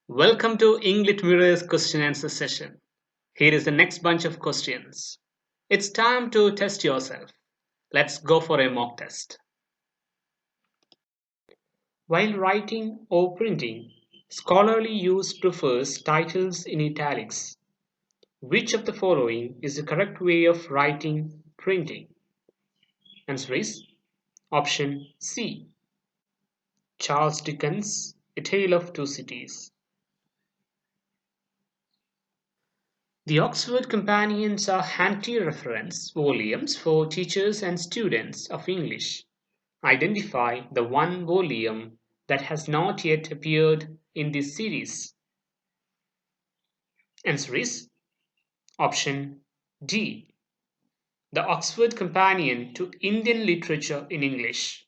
Welcome to English Mirror's question answer session. Here is the next bunch of questions. It's time to test yourself. Let's go for a mock test. While writing or printing, scholarly use prefers titles in italics. Which of the following is the correct way of writing printing? Answer is option C. Charles Dickens' A Tale of Two Cities. The Oxford Companions are anti-reference volumes for teachers and students of English. Identify the one volume that has not yet appeared in this series. Answer is option D. The Oxford Companion to Indian Literature in English.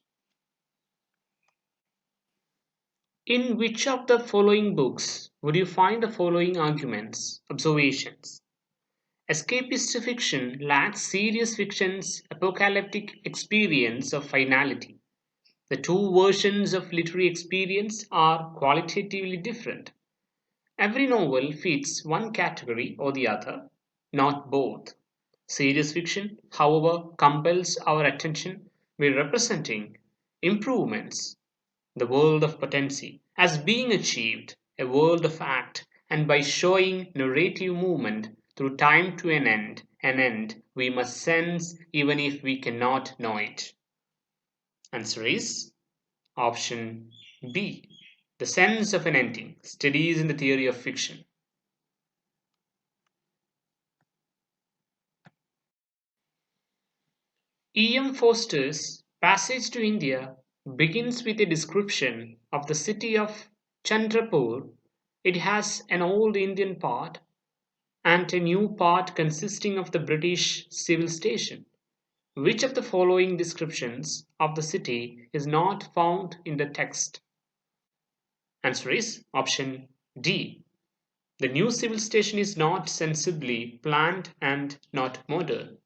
In which of the following books would you find the following arguments, observations? Escapist fiction lacks serious fiction's apocalyptic experience of finality. The two versions of literary experience are qualitatively different. Every novel fits one category or the other, not both. Serious fiction, however, compels our attention by representing improvements, the world of potency, as being achieved, a world of act, and by showing narrative movement through time to an end we must sense even if we cannot know it. Answer is option B. The sense of an ending, studies in the theory of fiction. E.M. Forster's Passage to India begins with a description of the city of Chandrapur. It has an old Indian part and a new part consisting of the British civil station. Which of the following descriptions of the city is not found in the text? Answer is option D. The new civil station is not sensibly planned and not modern.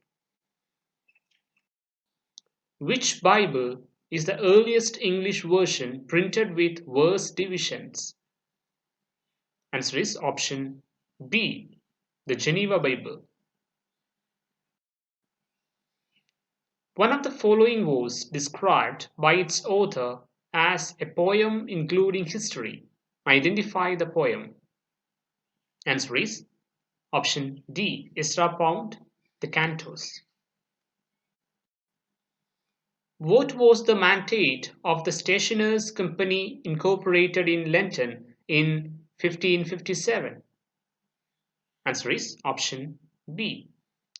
Which Bible is the earliest English version printed with verse divisions? Answer is option B. The Geneva Bible. One of the following was described by its author as a poem including history. Identify the poem. Answer is option D. Ezra Pound, The Cantos. What was the mandate of the Stationers' Company incorporated in London in 1557? Answer is option B.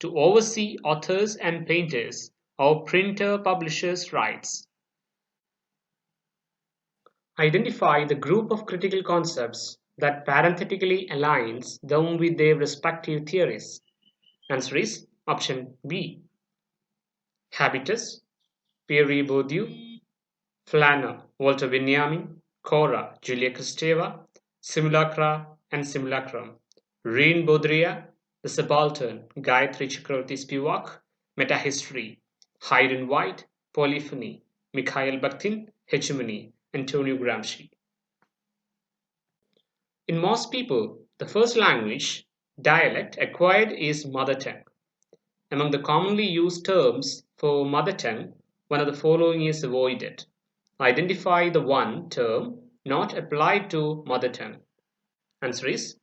To oversee authors and painters or printer-publishers' rights. Identify the group of critical concepts that parenthetically aligns them with their respective theories. Answer is option B. Habitus, Pierre Bourdieu, Flanner, Walter Benjamin, Cora, Julia Kristeva, Simulacra and Simulacrum, Reen Baudrillard, The Subaltern, Gayatri Chakravarti Spivak, Metahistory, Hyde and White, Polyphony, Mikhail Bakhtin, Hegemony, Antonio Gramsci. In most people, the first language, dialect acquired is mother tongue. Among the commonly used terms for mother tongue, one of the following is avoided. Identify the one term not applied to mother tongue. Answer is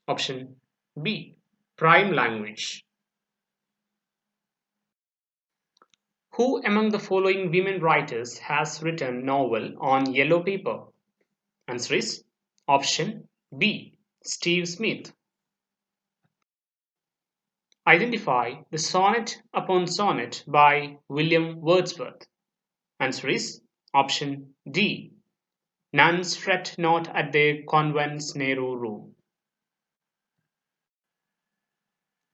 option B. Prime language. Who among the following women writers has written novel on yellow paper? Answer is option B. Steve Smith. Identify the sonnet upon sonnet by William Wordsworth. Answer is option D. Nuns fret not at their convent's narrow room.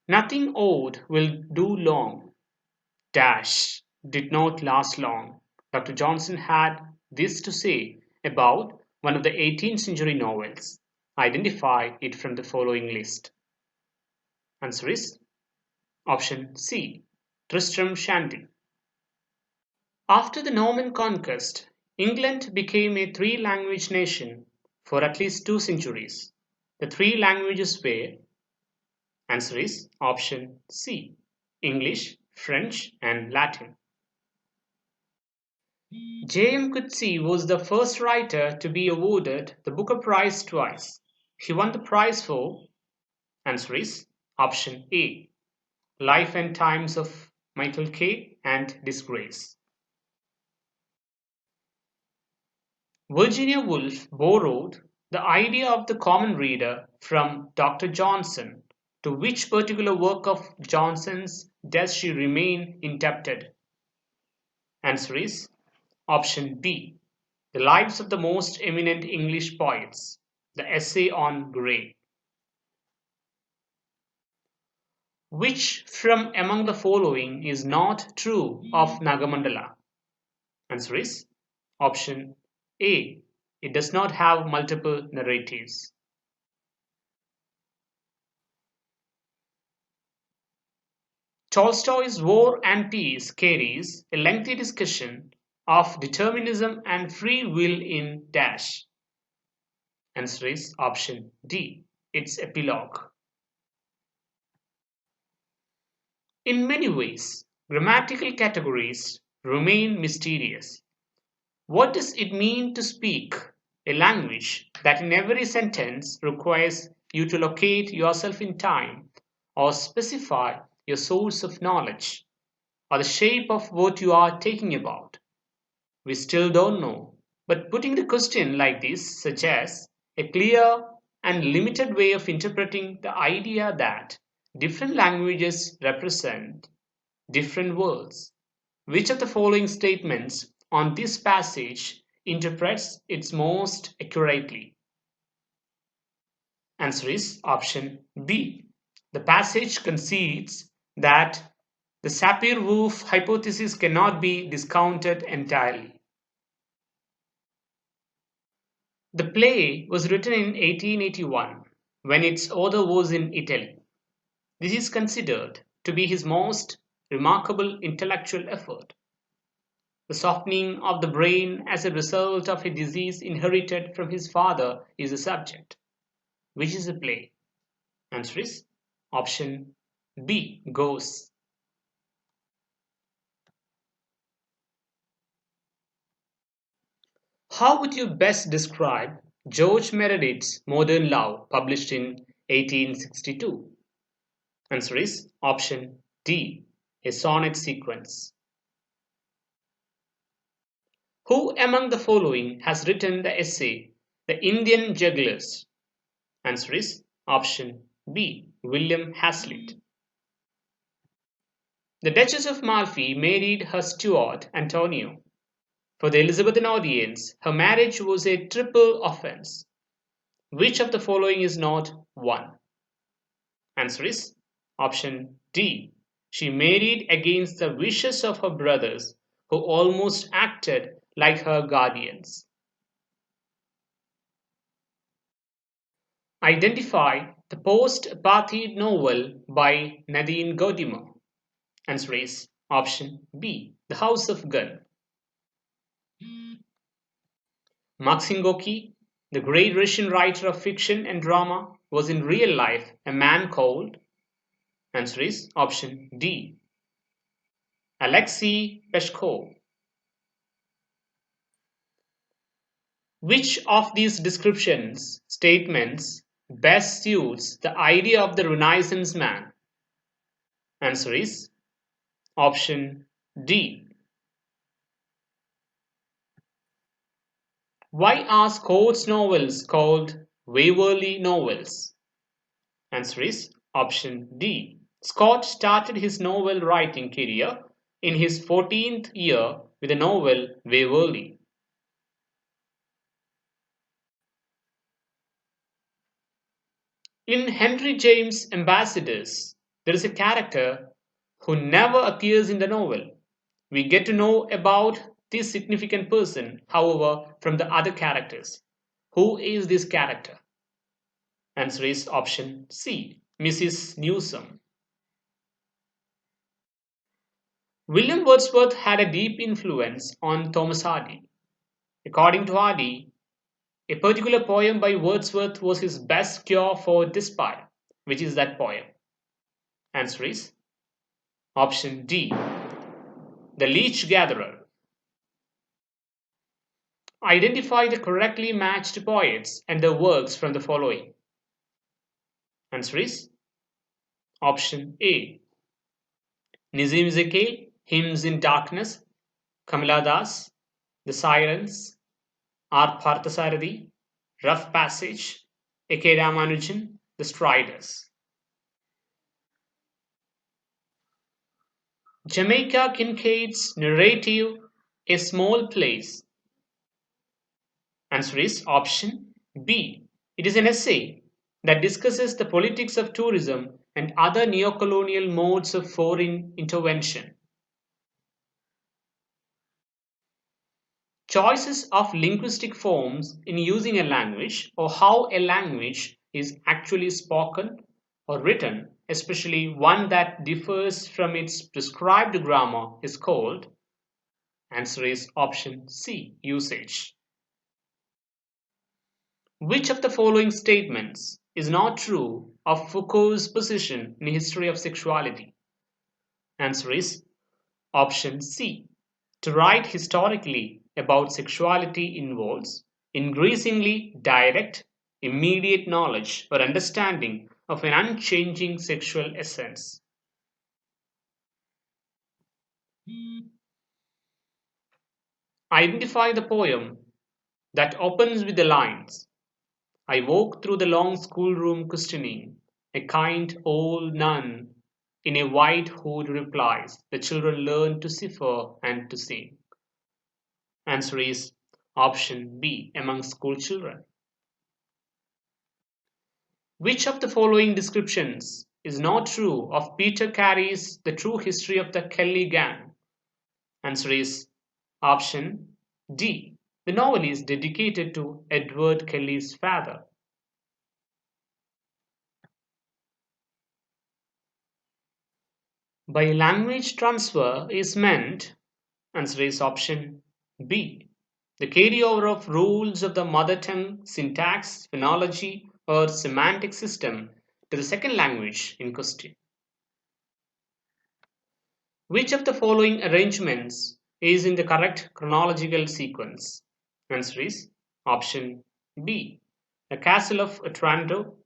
Nothing old will do long. Dash did not last long. Dr. Johnson had this to say about one of the 18th century novels. Identify it from the following list. Answer is option C. Tristram Shandy. After the Norman conquest, England became a three-language nation for at least 2 centuries. The three languages were, answer is option C, English, French, and Latin. J.M. Coetzee was the first writer to be awarded the Booker Prize twice. He won the prize for, answer is option A, Life and Times of Michael K. and Disgrace. Virginia Woolf borrowed the idea of the common reader from Dr. Johnson. To which particular work of Johnson's does she remain indebted? Answer is option B, The Lives of the Most Eminent English Poets, the essay on Gray. Which from among the following is not true of Nagamandala? Answer is option A, it does not have multiple narratives. Tolstoy's War and Peace carries a lengthy discussion of determinism and free will in dash. Answer is option D, its epilogue. In many ways, grammatical categories remain mysterious. What does it mean to speak a language that in every sentence requires you to locate yourself in time or specify your source of knowledge or the shape of what you are talking about? We still don't know, but putting the question like this suggests a clear and limited way of interpreting the idea that different languages represent different worlds. Which of the following statements on this passage interprets it most accurately? Answer is option B. The passage concedes that the Sapir-Whorf hypothesis cannot be discounted entirely. The play was written in 1881 when its author was in Italy. This is considered to be his most remarkable intellectual effort. The softening of the brain as a result of a disease inherited from his father is the subject. Which is the play? Answer is option B, Ghosts. How would you best describe George Meredith's Modern Love, published in 1862? Answer is option D, a sonnet sequence. Who among the following has written the essay The Indian Jugglers? Answer is option B, William Hazlitt. The Duchess of Malfi married her steward Antonio. For the Elizabethan audience, her marriage was a triple offense. Which of the following is not one? Answer is option D. She married against the wishes of her brothers, who almost acted like her guardians. Identify the post-apartheid novel by Nadine Gordimer. Answer is option B, The House of Gun. Maxim Gorky, the great Russian writer of fiction and drama, was in real life a man called, answer is option D, Alexei Peshkov. Which of these statements best suits the idea of the Renaissance man? Answer is option D. Why are Scott's novels called Waverley novels? Answer is option D. Scott started his novel writing career in his 14th year with the novel Waverley. In Henry James' Ambassadors, there is a character who never appears in the novel. We get to know about this significant person, however, from the other characters. Who is this character? Answer is option C, Mrs. Newsome. William Wordsworth had a deep influence on Thomas Hardy. According to Hardy, A particular poem by Wordsworth was his best cure for despair. Which is that poem? Answer is option D, The Leech Gatherer. Identify the correctly matched poets and their works from the following. Answer is option A, Nizim Zekel, Hymns in Darkness, Kamala Das, The Sirens, R. Parthasarathi, Rough Passage, A.K. Ramanujan, The Striders. Jamaica Kincaid's narrative, A Small Place. Answer is option B. It is an essay that discusses the politics of tourism and other neocolonial modes of foreign intervention. Choices of linguistic forms in using a language or how a language is actually spoken or written, especially one that differs from its prescribed grammar, is called. Answer is option C, usage. Which of the following statements is not true of Foucault's position in the history of sexuality? Answer is option C. To write historically about sexuality involves increasingly direct, immediate knowledge or understanding of an unchanging sexual essence. Identify the poem that opens with the lines, I walk through the long schoolroom questioning. A kind old nun in a white hood replies, the children learn to cipher and to sing. Answer is option B, among school children. Which of the following descriptions is not true of Peter Carey's The True History of the Kelly Gang? Answer is option D. The novel is dedicated to Edward Kelly's father. By language transfer is meant, answer is option B, the carryover of rules of the mother tongue, syntax, phonology, or semantic system to the second language in question. Which of the following arrangements is in the correct chronological sequence? Answer is option B, the Castle of Otranto,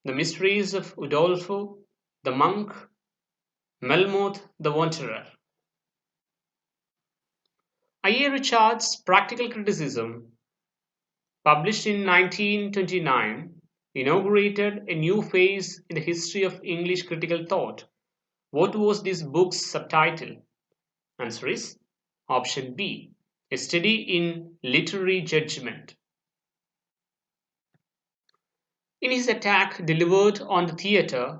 the Mysteries of Udolpho, the Monk, Melmoth the Wanderer. I.A. Richards' Practical Criticism, published in 1929, inaugurated a new phase in the history of English critical thought. What was this book's subtitle? Answer is option B, A Study in Literary Judgment. In his attack delivered on the theatre,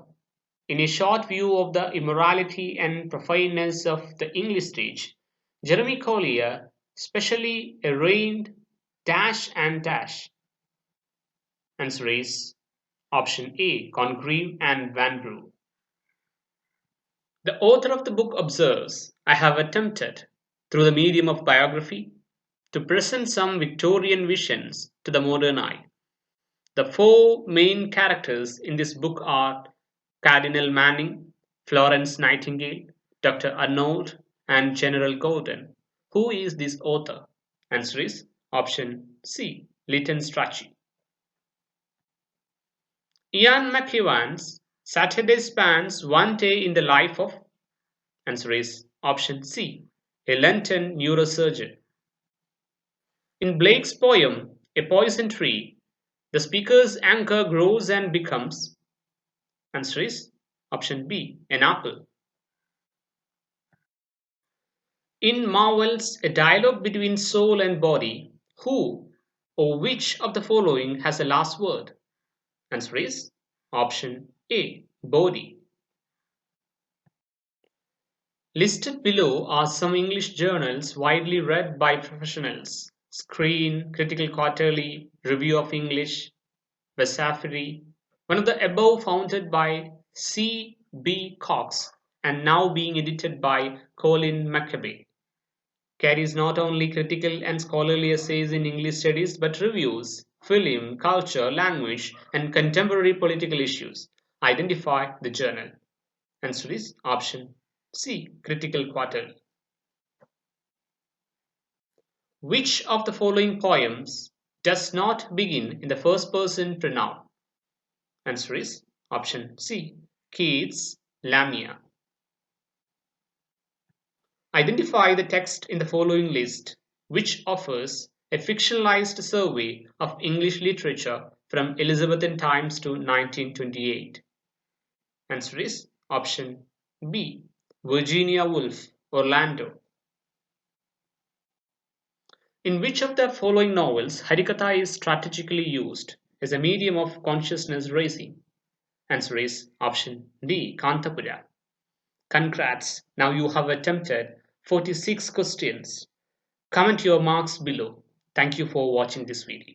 in a short view of the immorality and profaneness of the English stage, Jeremy Collier specially arraigned dash and dash. Answer is option A, Congreve and Vanbrugh. The author of the book observes, I have attempted, through the medium of biography, to present some Victorian visions to the modern eye. The four main characters in this book are Cardinal Manning, Florence Nightingale, Dr. Arnold, and General Gordon. Who is this author? Answer is option C, Lytton Strachey. Ian McEwan's Saturday spans one day in the life of. Answer is option C, a London neurosurgeon. In Blake's poem, A Poison Tree, the speaker's anger grows and becomes. Answer is option B, an apple. In Marvell's A Dialogue Between Soul and Body, who or which of the following has the last word? Answer is option A, Bodhi. Listed below are some English journals widely read by professionals: Screen, Critical Quarterly, Review of English, Vasafiri. One of the above founded by C. B. Cox and now being edited by Colin McCabe, carries not only critical and scholarly essays in English studies but reviews, film, culture, language, and contemporary political issues. Identify the journal. Answer is option C. Critical Quarterly. Which of the following poems does not begin in the first person pronoun? Answer is option C. Keats' Lamia. Identify the text in the following list which offers a fictionalized survey of English literature from Elizabethan times to 1928. Answer is option B. Virginia Woolf, Orlando. In which of the following novels Harikatha is strategically used as a medium of consciousness raising? Answer is option D. Kantapura. Congrats! Now you have attempted 46 questions. Comment your marks below. Thank you for watching this video.